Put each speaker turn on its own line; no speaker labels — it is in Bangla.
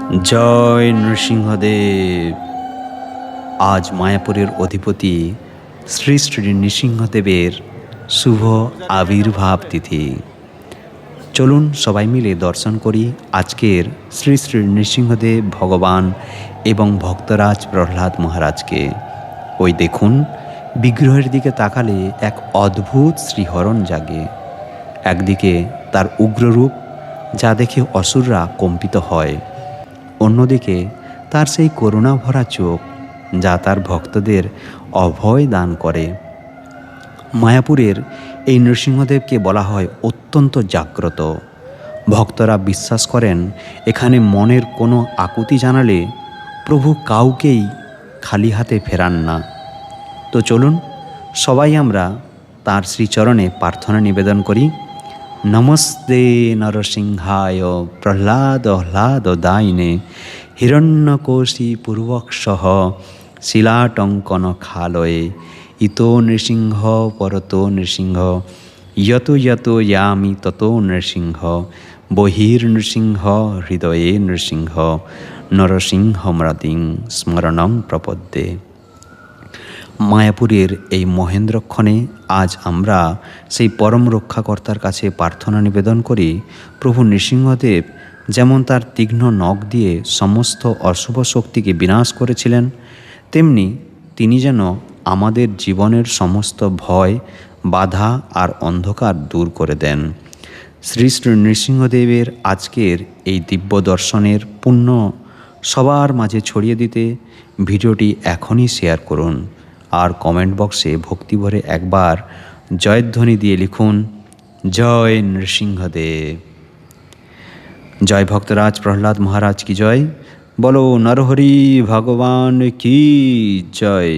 জয় নৃসিংহদেব। আজ মায়াপুরের অধিপতি শ্রী শ্রী নৃসিংহদেবের শুভ আবির্ভাব তিথি। চলুন সবাই মিলে দর্শন করি আজকের শ্রী শ্রী নৃসিংহদেব ভগবান এবং ভক্তরাজ প্রহ্লাদ মহারাজকে। ওই দেখুন, বিগ্রহের দিকে তাকালে এক অদ্ভুত শ্রীহরণ জাগে। একদিকে তার উগ্ররূপ, যা দেখে অসুররা কম্পিত হয়, অন্যদিকে তার সেই করুণা ভরা চোখ, যা তার ভক্তদের অভয় দান করে। মায়াপুরের এই নৃসিংহদেবকে বলা হয় অত্যন্ত জাগ্রত। ভক্তরা বিশ্বাস করেন এখানে মনের কোনো আকুতি জানালে প্রভু কাউকেই খালি হাতে ফেরান না। তো চলুন সবাই আমরা তাঁর শ্রীচরণে প্রার্থনা নিবেদন করি। নমস্তে নরসিংহায় প্রহ্লাদ দায়িনে হিরণ্যকোশী পূর্বক্ষঃ শিলাটঙ্কন খালয়ে ইতো নৃসিংহ পরতো নৃসিংহ যত ইয়ামি ততো নৃসিংহ বহির্নৃসিংহ হৃদয়ে নৃসিংহ নরসিংহমৃতিং স্মরণং প্রপদ্যে। মায়াপুরের এই মহেন্দ্রক্ষণে আজ আমরা সেই পরম রক্ষাকর্তার কাছে প্রার্থনা নিবেদন করি, প্রভু নৃসিংহদেব যেমন তার তীক্ষ্ণ নখ দিয়ে সমস্ত অশুভ শক্তিকে বিনাশ করেছিলেন, তেমনি তিনি যেন আমাদের জীবনের সমস্ত ভয়, বাধা আর অন্ধকার দূর করে দেন। শ্রী শ্রী নৃসিংহদেবের আজকের এই দিব্য দর্শনের পুণ্য সবার মাঝে ছড়িয়ে দিতে ভিডিওটি এখনই শেয়ার করুন, আর কমেন্ট বক্সে ভক্তিভরে একবার জয়ধ্বনি দিয়ে লিখুন, জয় নৃসিংহদেব। জয় ভক্তরাজ প্রহ্লাদ মহারাজ কি জয়। বলো নরহরি ভগবান কি জয়।